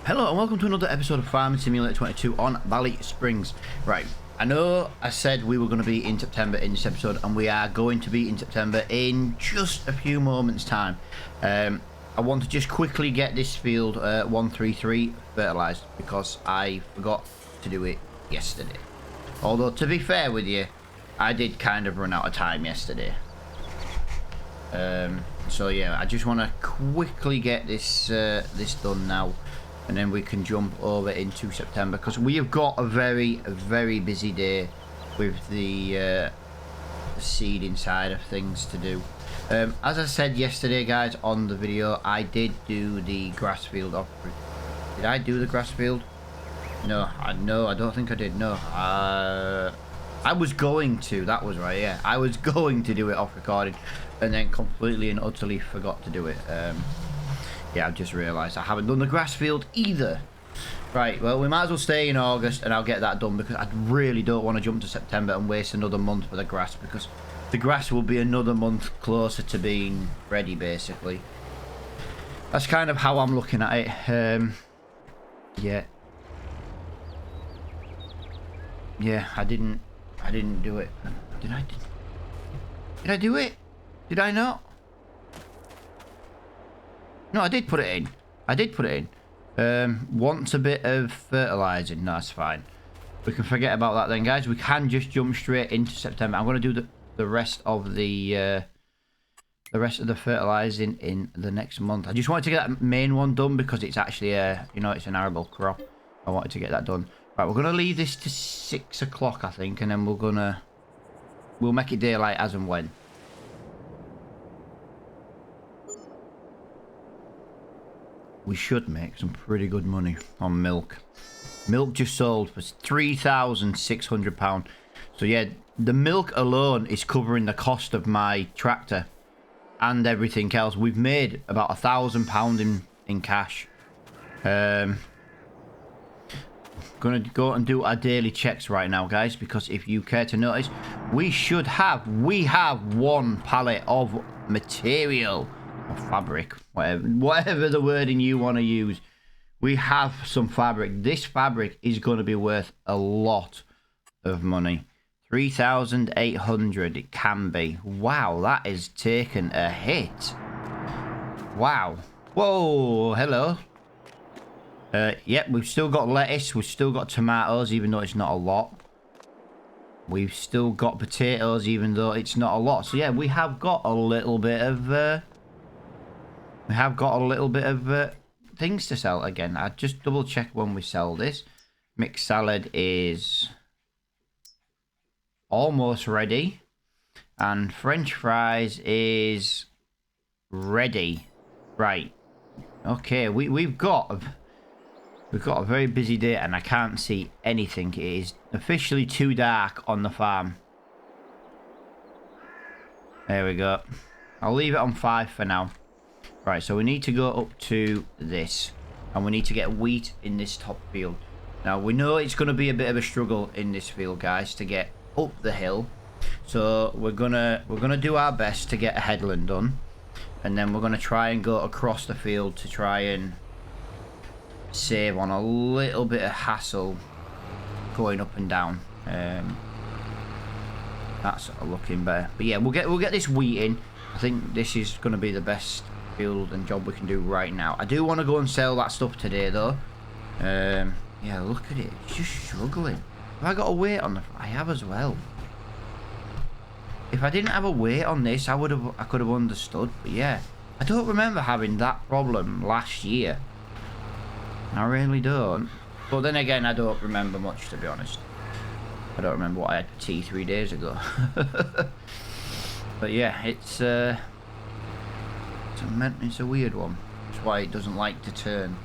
Hello and welcome to another episode of Farming Simulator 22 on Ballysprings. Right, I know I said we were going to be in September in this episode, and we are going to be in September in just a few moments time. I want to just quickly get this field 133 fertilised because I forgot to do it yesterday. Although to be fair with you, I did kind of run out of time yesterday. So yeah, I just want to quickly get this this done now, and then we can jump over into September because we have got a very busy day with the seeding side of things to do. As I said yesterday, guys, on the video, I did do the grass field off. Did I do the grass field? No, I don't think I did. No, I was going to. That was right. Yeah, I was going to do it off recording, and then completely and utterly forgot to do it. Yeah, I've just realised I haven't done the grass field either. Right, well, we might as well stay in August and I'll get that done because I really don't want to jump to September and waste another month for the grass, because the grass will be another month closer to being ready, basically. That's kind of how I'm looking at it. Yeah. Yeah, I didn't do it. Did I do it? Did I not? No, I did put it in. I did put it in. Wants a bit of fertilising. No, that's fine. We can forget about that then, guys. We can just jump straight into September. I'm going to do the rest of the fertilising in the next month. I just wanted to get that main one done because it's actually you know, it's an arable crop. I wanted to get that done. Right, we're going to leave this to 6 o'clock, I think, and then we'll make it daylight as and when. We should make some pretty good money on milk. Milk just sold for £3,600. So yeah, the milk alone is covering the cost of my tractor and everything else. We've made about £1,000 in cash. Gonna go and do our daily checks right now, guys, because if you care to notice, we have one pallet of material. Or fabric, whatever the wording you want to use. We have some fabric. This fabric is going to be worth a lot of money. 3,800 it can be. Wow, that is taken a hit. Wow. Whoa, hello. Yep, we've still got lettuce. We've still got tomatoes, even though it's not a lot. We've still got potatoes, even though it's not a lot. So yeah, we have got a little bit of things to sell again. I just double check when we sell this. Mixed salad is almost ready, and French fries is ready. Right. Okay, we've got a very busy day, and I can't see anything. It is officially too dark on the farm. There we go. I'll leave it on 5 for now. Right, so we need to go up to this, and we need to get wheat in this top field. Now, we know it's going to be a bit of a struggle in this field, guys, to get up the hill. So we're gonna do our best to get a headland done, and then we're gonna try and go across the field to try and save on a little bit of hassle going up and down. That's looking better. But yeah, we'll get this wheat in. I think this is going to be the best field and job we can do right now. I do want to go and sell that stuff today, though. Yeah, look at it. It's just struggling. Have I got a weight on the... I have as well. If I didn't have a weight on this, I could have understood. But yeah, I don't remember having that problem last year. I really don't. But then again, I don't remember much, to be honest. I don't remember what I had for tea 3 days ago. But yeah, it's a weird one. That's why it doesn't like to turn.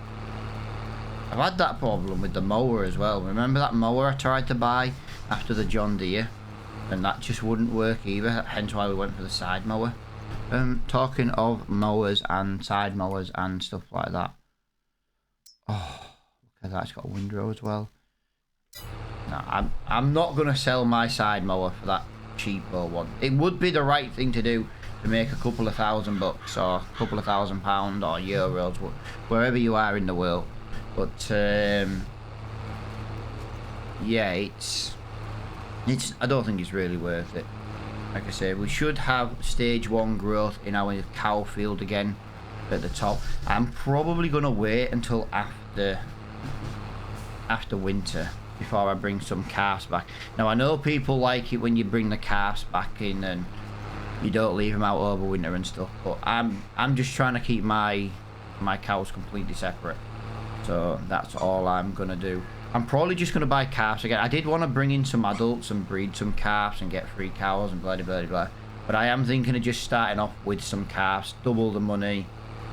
I've had that problem with the mower as well. Remember that mower I tried to buy after the John Deere? And that just wouldn't work either, hence why we went for the side mower. Talking of mowers and side mowers and stuff like that. Oh, look at that, it's got a windrow as well. No, I'm not going to sell my side mower for that cheapo one. It would be the right thing to do to make a couple of $1,000 or a couple of £1,000 or euros, wherever you are in the world. But yeah, it's I don't think it's really worth it. Like I say, we should have stage 1 growth in our cow field again at the top. I'm probably gonna wait until after winter before I bring some calves back. Now I know people like it when you bring the calves back in and you don't leave them out over winter and stuff, but I'm just trying to keep my cows completely separate. So that's all I'm gonna do. I'm probably just gonna buy calves again. I did want to bring in some adults and breed some calves and get free cows and blah blah blah blah, but I am thinking of just starting off with some calves, double the money,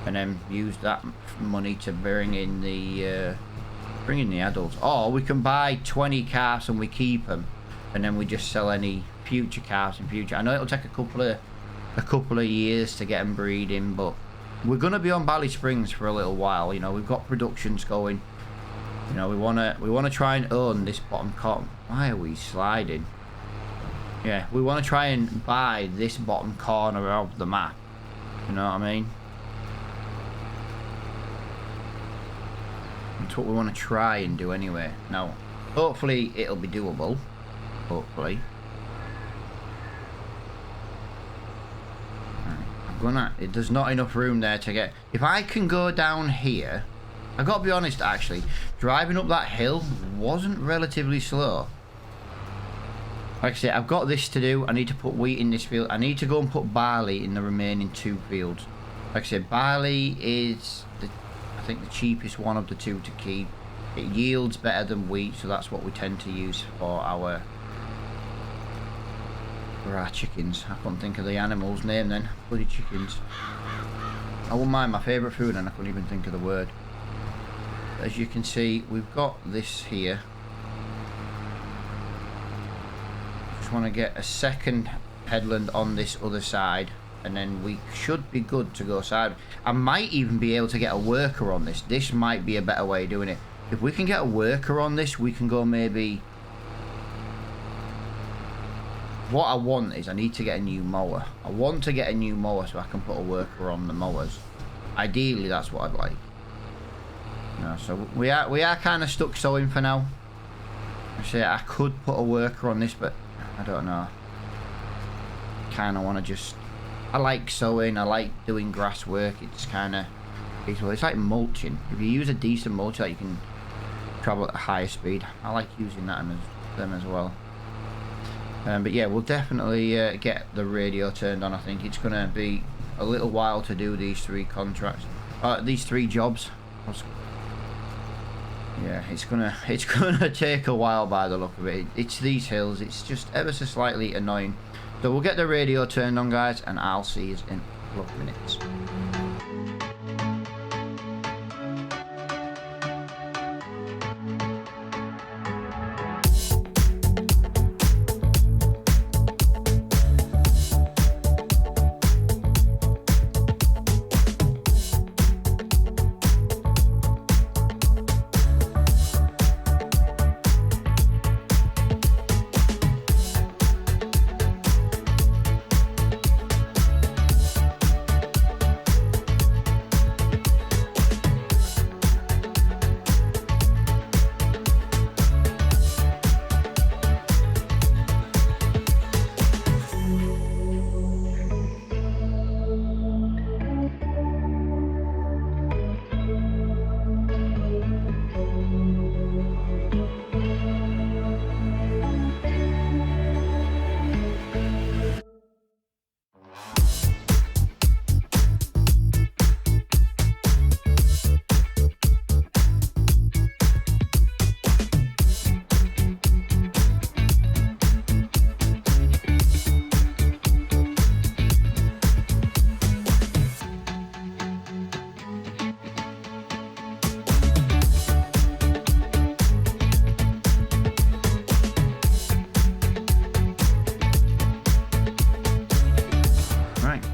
and then use that money to bring in the adults. Or we can buy 20 calves and we keep them, and then we just sell any future calves in future. I know it'll take a couple of years to get them breeding, but we're gonna be on Ballysprings for a little while. You know, we've got productions going. You know, we wanna try and own this bottom corner. Why are we sliding? Yeah, we want to try and buy this bottom corner of the map. You know what I mean? That's what we want to try and do anyway. Now, hopefully it'll be doable. Hopefully. There's not enough room there to get. If I can go down here, I gotta be honest, actually, driving up that hill wasn't relatively slow. Like I say, I've got this to do. I need to put wheat in this field. I need to go and put barley in the remaining 2 fields. Like I said, barley is I think the cheapest one of the 2 to keep. It yields better than wheat, so that's what we tend to use for our chickens. I couldn't think of the animal's name then. Bloody chickens. I wouldn't mind, my favourite food, and I couldn't even think of the word. As you can see, we've got this here. Just want to get a second headland on this other side, and then we should be good to go side. I might even be able to get a worker on this. This might be a better way of doing it. If we can get a worker on this, we can go maybe... What I want is I need to get a new mower. I want to get a new mower so I can put a worker on the mowers. Ideally, that's what I'd like. No, so we are kind of stuck sowing for now. I say I could put a worker on this, but I don't know. Kind of want to just... I like sowing. I like doing grass work. It's kind of... It's like mulching. If you use a decent mulch that you can travel at a higher speed, I like using that them as well. But yeah, we'll definitely get the radio turned on. I think it's going to be a little while to do these 3 contracts. These 3 jobs. Yeah, it's gonna take a while by the look of it. It's these hills. It's just ever so slightly annoying. So we'll get the radio turned on, guys, and I'll see you in a couple of minutes.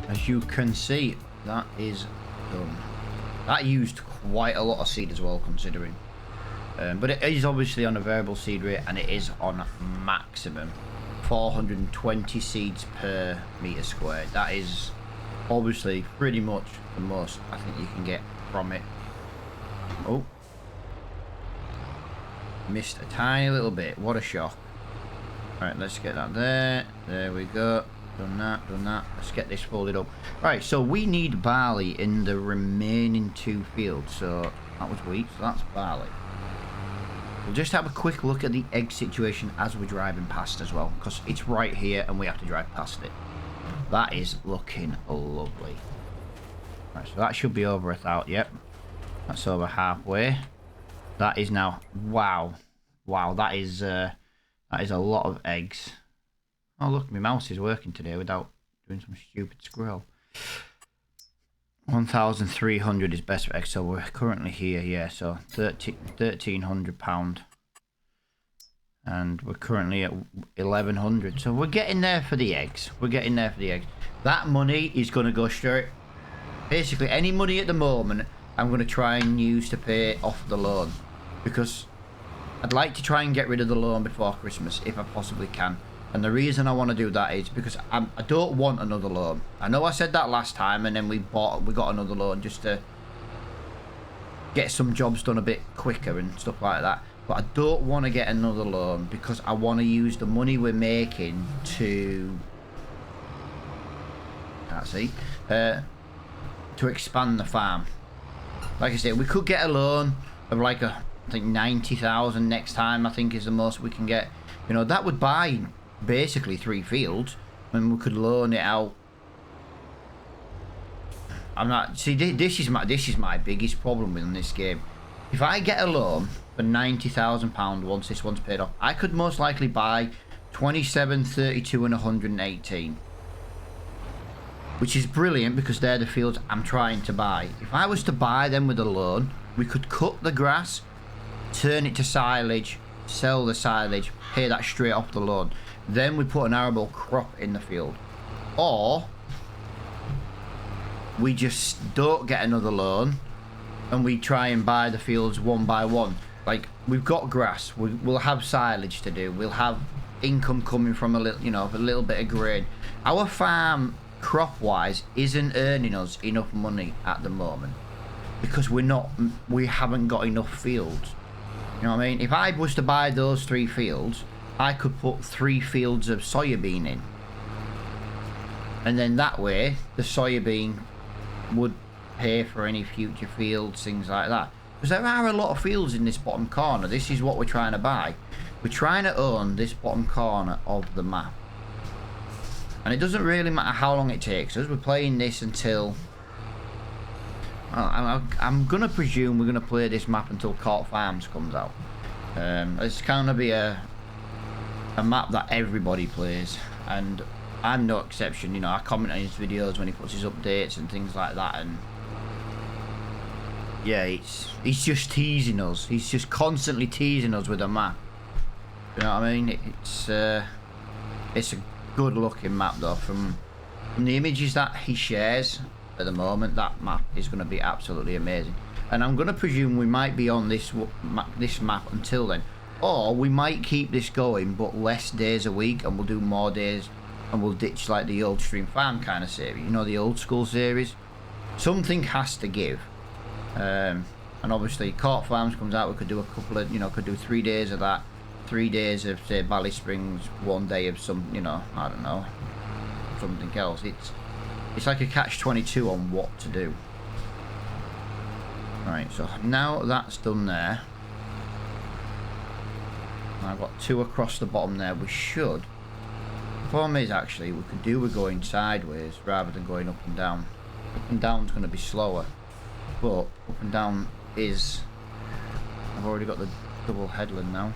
As you can see, that is done. That used quite a lot of seed as well, considering. But it is obviously on a variable seed rate, and it is on maximum 420 seeds per meter squared. That is obviously pretty much the most I think you can get from it. Oh, Missed a tiny little bit. What a shock. Alright, let's get that there. There we go. Done that, done that. Let's get this folded up. Right, so we need barley in the remaining 2 fields. So that was wheat, so that's barley. We'll just have a quick look at the egg situation as we're driving past as well, because it's right here and we have to drive past it. That is looking lovely. Right, so that should be over 1,000. Yep, that's over halfway. That is now, wow, that is a lot of eggs. Oh look, my mouse is working today without doing some stupid scroll. 1,300 is best for eggs, so we're currently here, yeah, so 1,300 pound. And we're currently at 1,100, so we're getting there for the eggs. We're getting there for the eggs. That money is going to go straight. Basically, any money at the moment, I'm going to try and use to pay off the loan. Because I'd like to try and get rid of the loan before Christmas, if I possibly can. And the reason I want to do that is because I don't want another loan. I know I said that last time, and then we got another loan just to get some jobs done a bit quicker and stuff like that. But I don't want to get another loan because I want to use the money we're making to... Can't see. To expand the farm. Like I said, we could get a loan of like I think 90,000 next time. I think is the most we can get. You know, that would buy basically 3 fields, and we could loan it out. I'm not. See, this is my biggest problem in this game. If I get a loan for £90,000 once this one's paid off, I could most likely buy 27, 32, and 118. Which is brilliant because they're the fields I'm trying to buy. If I was to buy them with a loan, we could cut the grass, turn it to silage, sell the silage, pay that straight off the loan. Then we put an arable crop in the field. Or we just don't get another loan and we try and buy the fields one by one. Like, we've got grass, we'll have silage to do, we'll have income coming from a little, you know, a little bit of grain. Our farm, crop wise, isn't earning us enough money at the moment because we haven't got enough fields. You know what I mean? If I was to buy those 3 fields, I could put 3 fields of soybean in, and then that way the soybean would pay for any future fields, things like that, because there are a lot of fields in this bottom corner. This is what we're trying to buy. We're trying to own this bottom corner of the map. And it doesn't really matter how long it takes us. We're playing this until... Well, I'm going to presume we're going to play this map until Court Farms comes out. It's going to be a map that everybody plays. And I'm no exception. You know, I comment on his videos when he puts his updates and things like that. And yeah, he's just teasing us. He's just constantly teasing us with a map. You know what I mean? It's a good looking map though. From the images that he shares at the moment, that map is going to be absolutely amazing. And I'm going to presume we might be on this map until then, or we might keep this going but less days a week, and we'll do more days, and we'll ditch like the old stream farm kind of series, you know, the old school series. Something has to give. And obviously Court Farms comes out, we could do a couple of, you know, could do 3 days of that, 3 days of, say, Ballysprings, 1 day of some, you know, I don't know, something else. It's like a catch-22 on what to do. Right, so now that's done there. I've got 2 across the bottom there. We should. The problem is, actually, we could do with going sideways rather than going up and down. Up and down's going to be slower, but up and down is... I've already got the double headland now.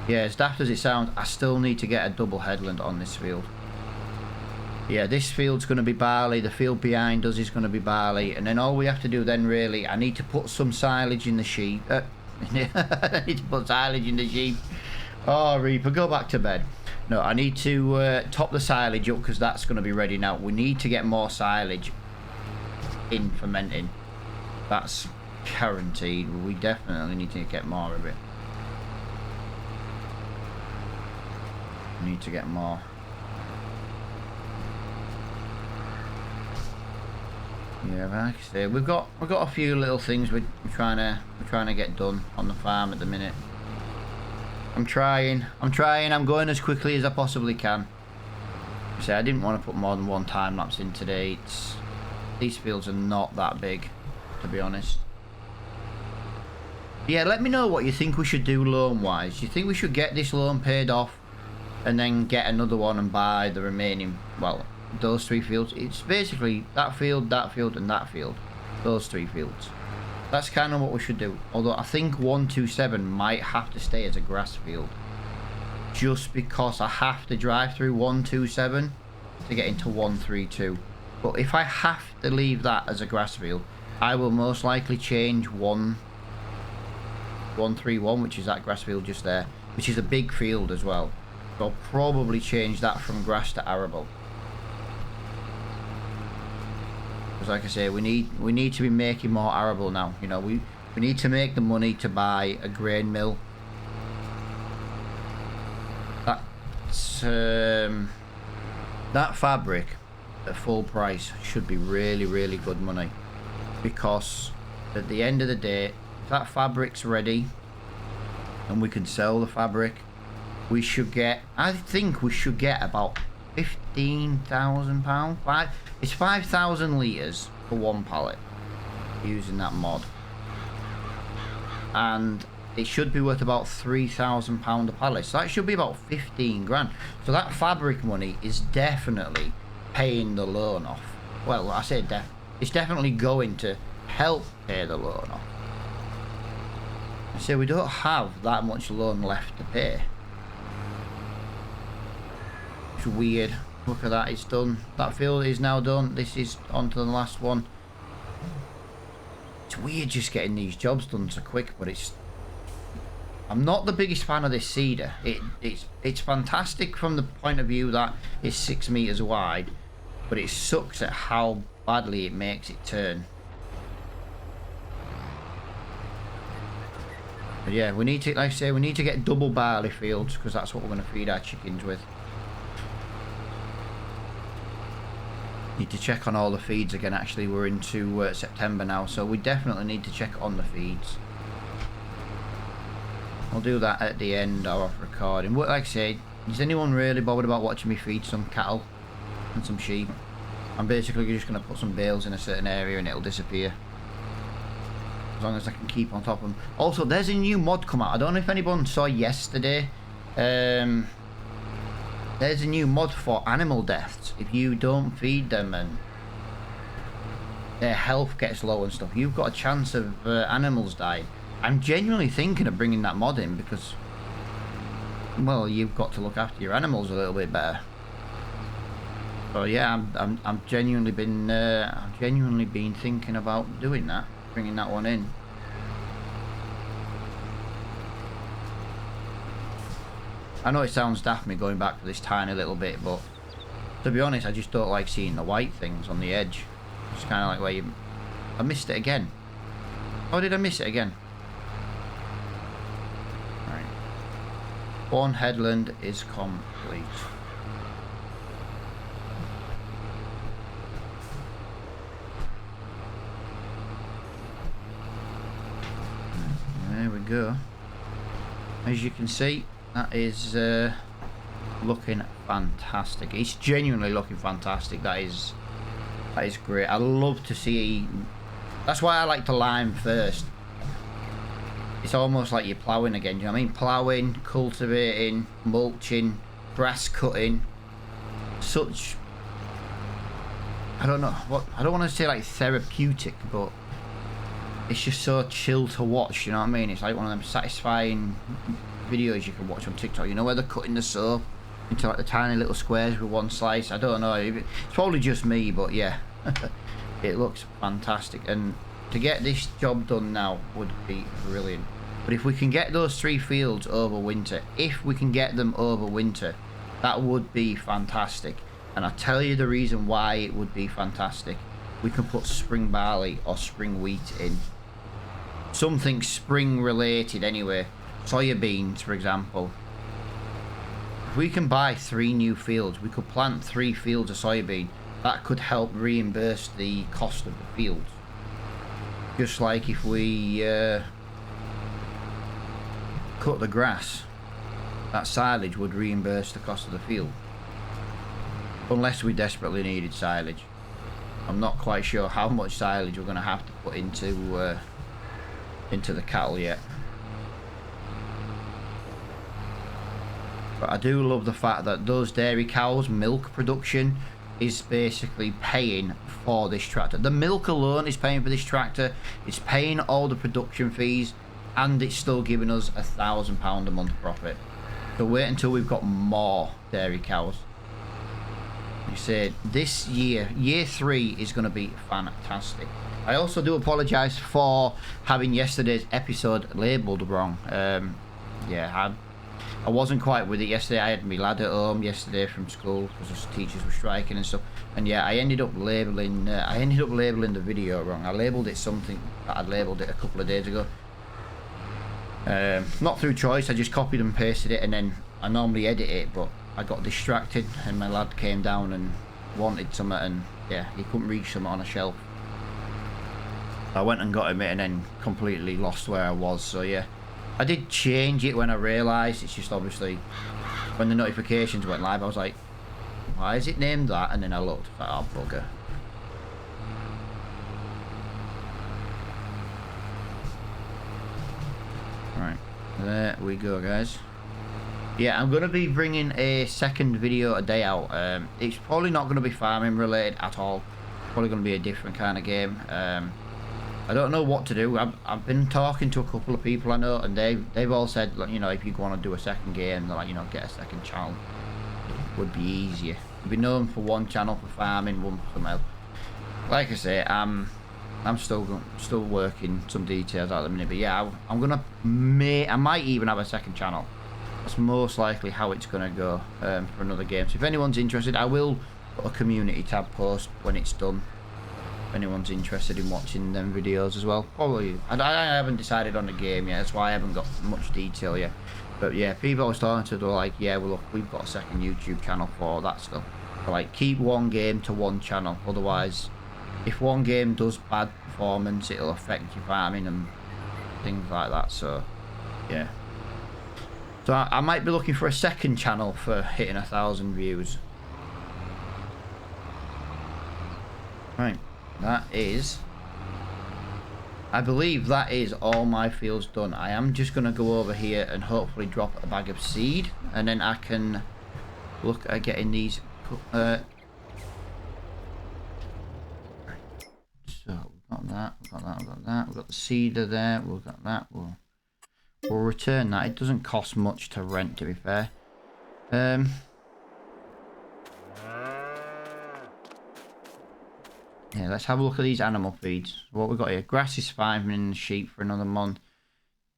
Yeah, as daft as it sounds, I still need to get a double headland on this field. Yeah, this field's going to be barley, the field behind us is going to be barley, and then all we have to do then really, I need to put some silage in the sheep. I need to put silage in the sheep. Oh, Reaper, go back to bed. No, I need to top the silage up because that's going to be ready now. We need to get more silage in fermenting. That's guaranteed. We definitely need to get more of it. We need to get more. Yeah, like I say, we've got a few little things we're trying to get done on the farm at the minute. I'm trying. I'm going as quickly as I possibly can. I didn't want to put more than one time lapse in today. These fields are not that big, to be honest. Yeah, let me know what you think we should do loan-wise. Do you think we should get this loan paid off and then get another one and buy the remaining, well, those 3 fields? It's basically that field, and that field. Those 3 fields. That's kind of what we should do. Although I think 127 might have to stay as a grass field. Just because I have to drive through 127 to get into 132. But if I have to leave that as a grass field, I will most likely change 131, which is that grass field just there, which is a big field as well. So I'll probably change that from grass to arable. Because like I say, we need to be making more arable now. You know, we need to make the money to buy a grain mill. That fabric at full price should be really, really good money, because at the end of the day, if that fabric's ready and we can sell the fabric, we should get, I think we should get about £15,000. It's 5,000 litres for 1 pallet using that mod, and it should be worth about £3,000 a pallet. So that should be about 15 grand. So that fabric money is definitely paying the loan off. Well, I say it's definitely going to help pay the loan off. I say we don't have that much loan left to pay. It's weird. Look at that, it's done. That field is now done. This is on to the last one. It's weird just getting these jobs done so quick, but I'm not the biggest fan of this seeder. It's fantastic from the point of view that it's 6 meters wide, but it sucks at how badly it makes it turn. But yeah, we need to, like I say, we need to get double barley fields, because that's what we're going to feed our chickens with. Need to check on all the feeds again. Actually, we're into September now, so we definitely need to check on the feeds. I'll do that at the end of recording. Like I say, is anyone really bothered about watching me feed some cattle and some sheep? I'm basically just going to put some bales in a certain area and it'll disappear. As long as I can keep on top of them. Also, there's a new mod come out. I don't know if anyone saw yesterday. There's a new mod for animal deaths. If you don't feed them and their health gets low and stuff, you've got a chance of animals dying. I'm genuinely thinking of bringing that mod in because, well, you've got to look after your animals a little bit better. So yeah, I've genuinely been thinking about doing that, bringing that one in. I know it sounds daft me going back to this tiny little bit, but to be honest, I just don't like seeing the white things on the edge. It's kind of like where I missed it again. How did I miss it again? One headland is complete. There we go. As you can see, that is looking fantastic. It's genuinely looking fantastic. That is great. I love to see. That's why I like to lime first. It's almost like you're ploughing again, do you know what I mean? Ploughing, cultivating, mulching, grass cutting. Such, I don't know, what, I don't want to say like therapeutic, but it's just so chill to watch, you know what I mean? It's like one of them satisfying videos you can watch on TikTok, you know, where they're cutting the soap into like the tiny little squares with one slice. I don't know, it's probably just me, but yeah. It looks fantastic, and to get this job done now would be brilliant. But if we can get those 3 fields over winter, if we can get them over winter, that would be fantastic. And I'll tell you the reason why it would be fantastic. We can put spring barley or spring wheat in. Something spring related anyway. Soybeans, for example. If we can buy 3 new fields, we could plant 3 fields of soybean. That could help reimburse the cost of the fields. Just like if we cut the grass that silage would reimburse the cost of the field. Unless we desperately needed silage. I'm not quite sure how much silage we're going to have to put into the cattle yet. But I do love the fact that those dairy cows' milk production is basically paying for this tractor. The milk alone is paying for this tractor. It's paying all the production fees, and it's still giving us £1,000 a month profit. So wait until we've got more dairy cows. You say this year 3 is going to be fantastic. I also do apologise for having yesterday's episode labelled wrong. Yeah, I wasn't quite with it yesterday. I had my lad at home yesterday from school because the teachers were striking and stuff. And yeah, I ended up labelling the video wrong. I labelled it something that I'd labelled it a couple of days ago. Not through choice. I just copied and pasted it, and then I normally edit it, but I got distracted and my lad came down and wanted something, and yeah, he couldn't reach something on a shelf. I went and got him it and then completely lost where I was. So yeah, I did change it when I realised. It's just obviously when the notifications went live, I was like, why is it named that? And then I looked, like, oh bugger. Right, there we go, guys. Yeah, I'm going to be bringing a second video a day out. It's probably not going to be farming related at all. Probably going to be a different kind of game. I don't know what to do. I've been talking to a couple of people I know, and they've all said, like, you know, if you want to do a second game, they're like, you know, get a second channel. It would be easier. You'd be known for one channel for farming, one for something else. Like I say, I'm still working some details out at the minute, but yeah, I might even have a second channel. That's most likely how it's going to go for another game. So if anyone's interested, I will put a community tab post when it's done. If anyone's interested in watching them videos as well. Probably. I haven't decided on the game yet. That's why I haven't got much detail yet. But yeah, people are starting to do like, yeah, well, look, we've got a second YouTube channel for that stuff. So like, keep one game to one channel. Otherwise, if one game does bad performance, it'll affect your farming and things like that. So yeah. So I might be looking for a second channel for hitting 1,000 views. Right, that is... I believe that is all my fields done. I am just going to go over here and hopefully drop a bag of seed. And then I can look at getting these... So, we've got that, we've got that. We've got the seeder there, we've got that. We'll return that. It doesn't cost much to rent, to be fair. Yeah, let's have a look at these animal feeds. What we've got here. Grass is fine in the sheep for another month.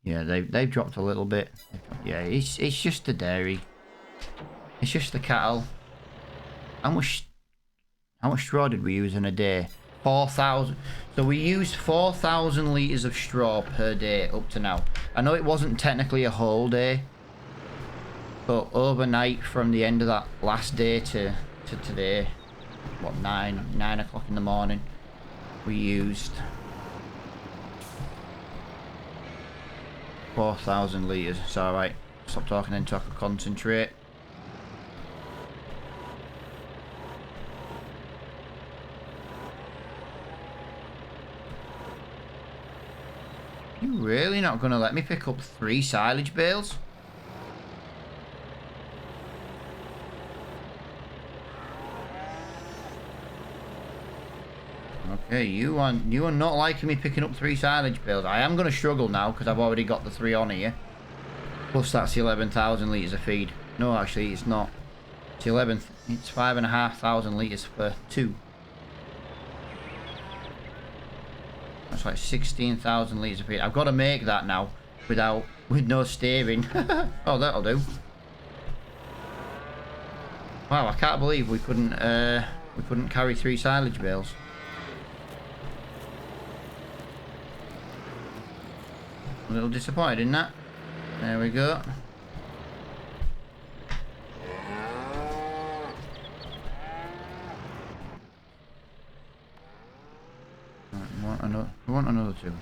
Yeah, they've dropped a little bit. Yeah, it's just the dairy. It's just the cattle. How much straw did we use in a day? 4,000. So we used 4,000 litres of straw per day up to now. I know it wasn't technically a whole day, but overnight from the end of that last day to today, what, 9 o'clock in the morning, we used 4,000 litres. It's alright. Stop talking then so I can concentrate. You really not going to let me pick up 3 silage bales? Okay, you are not liking me picking up 3 silage bales. I am going to struggle now because I've already got the 3 on here. Plus that's 11,000 litres of feed. No, actually it's not. It's 11. It's 5,500 litres for 2. That's like 16,000 litres of feed. I've got to make that now with no steering. Oh, that'll do. Wow, I can't believe we couldn't carry 3 silage bales. A little disappointed in that. There we go. We want another 2.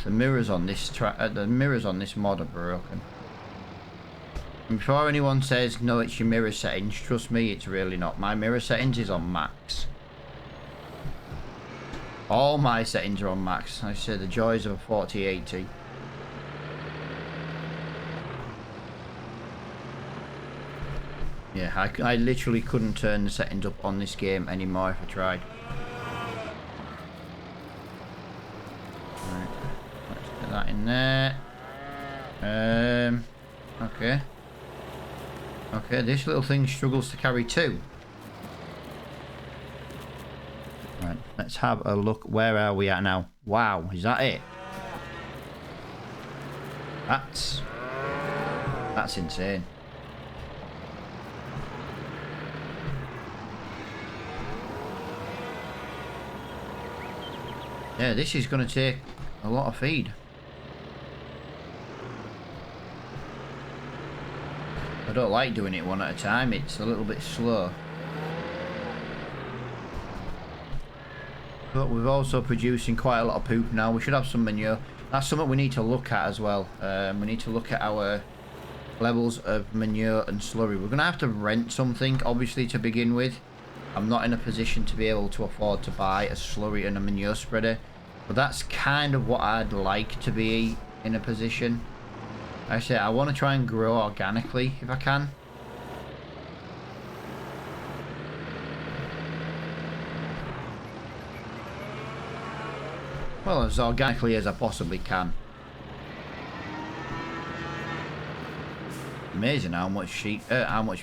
The mirrors on this mod are broken. And before anyone says, no, it's your mirror settings, trust me, it's really not. My mirror settings is on max. All my settings are on max. I say the joys of a 4080. Yeah, I literally couldn't turn the settings up on this game anymore if I tried. Right, let's get that in there. Okay. Okay, this little thing struggles to carry 2. Right, let's have a look. Where are we at now? Wow, is that it? That's insane. Yeah, this is going to take a lot of feed. I don't like doing it one at a time. It's a little bit slow. But we're also producing quite a lot of poop now. We should have some manure. That's something we need to look at as well. We need to look at our levels of manure and slurry. We're going to have to rent something, obviously, to begin with. I'm not in a position to be able to afford to buy a slurry and a manure spreader. But that's kind of what I'd like to be in a position. Like I say, I want to try and grow organically if I can. Well, as organically as I possibly can. Amazing how much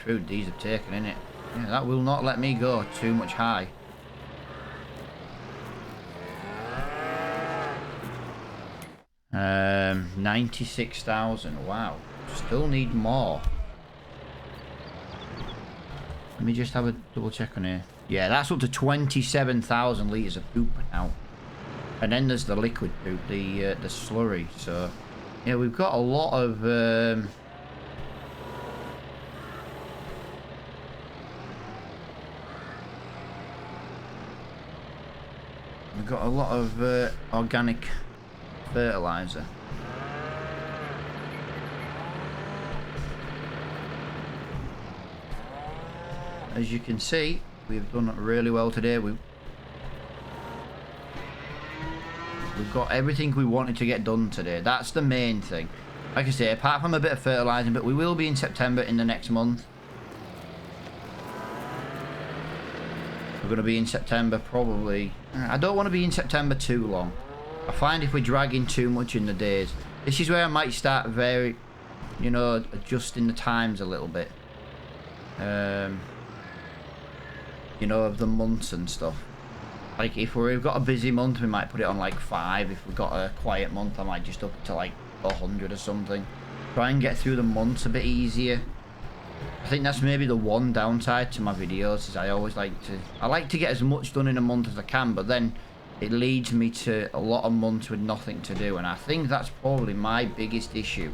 food these have taken, isn't it? Yeah, that will not let me go too much high. Um, 96,000. Wow. Still need more. Let me just have a double check on here. Yeah, that's up to 27,000 litres of poop now. And then there's the liquid poop, the slurry. So, yeah, we've got a lot of... we've got a lot of organic fertilizer. As you can see, we've done really well today. We've got everything we wanted to get done today. That's the main thing. Like I say, apart from a bit of fertilizing, but we will be in September in the next month. We're going to be in September probably. I don't want to be in September too long. I find if we're dragging too much in the days, this is where I might start you know, adjusting the times a little bit. You know, of the months and stuff. Like if we've got a busy month, we might put it on like 5. If we've got a quiet month, I might just up it to like 100 or something. Try and get through the months a bit easier. I think that's maybe the one downside to my videos, is I like to get as much done in a month as I can, but then it leads me to a lot of months with nothing to do, and I think that's probably my biggest issue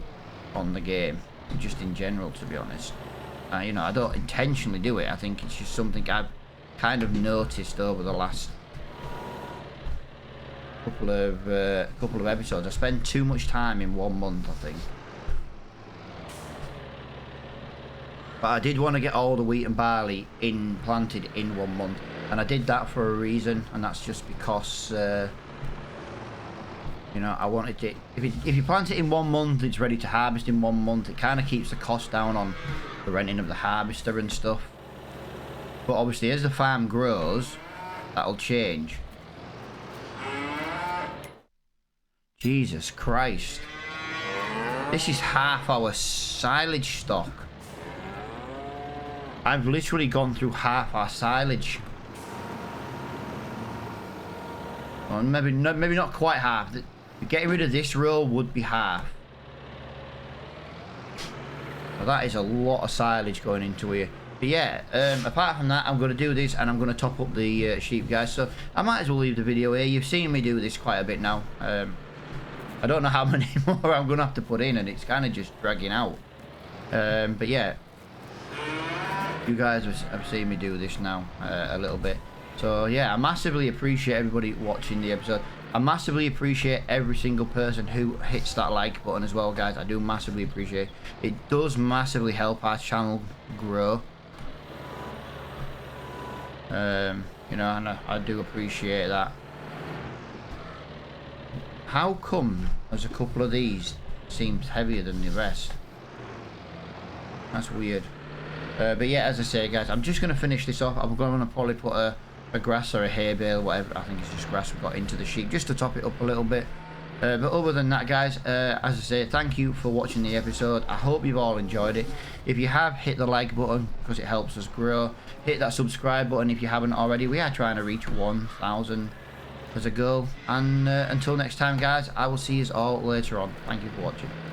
on the game, just in general, to be honest. You know, I don't intentionally do it. I think it's just something I've kind of noticed over the last couple of episodes. I spend too much time in 1 month, I think. But I did want to get all the wheat and barley planted in 1 month, and I did that for a reason, and that's just because you know, I wanted it. If you plant it in 1 month, it's ready to harvest in 1 month. It kind of keeps the cost down on the renting of the harvester and stuff. But obviously, as the farm grows, that'll change. Jesus Christ. This is half our silage stock. I've literally gone through half our silage. Well, maybe not quite half. Getting rid of this row would be half. So that is a lot of silage going into here. But yeah, apart from that, I'm going to do this and I'm going to top up the sheep, guys. So I might as well leave the video here. You've seen me do this quite a bit now. I don't know how many more I'm going to have to put in, and it's kind of just dragging out. But yeah, you guys have seen me do this now a little bit. So yeah, I massively appreciate everybody watching the episode. I massively appreciate every single person who hits that like button as well, guys. I do massively appreciate it. It does massively help our channel grow. You know, and I do appreciate that. How come there's a couple of these seems heavier than the rest? That's weird. But yeah, as I say, guys, I'm just going to finish this off. I'm going to probably put a grass or a hay bale, whatever. I think it's just grass we got into the sheep, just to top it up a little bit. But other than that, guys, as I say, thank you for watching the episode. I hope you've all enjoyed it. If you have, hit the like button because it helps us grow. Hit that subscribe button if you haven't already. We are trying to reach 1,000 as a goal. And until next time, guys, I will see you all later on. Thank you for watching.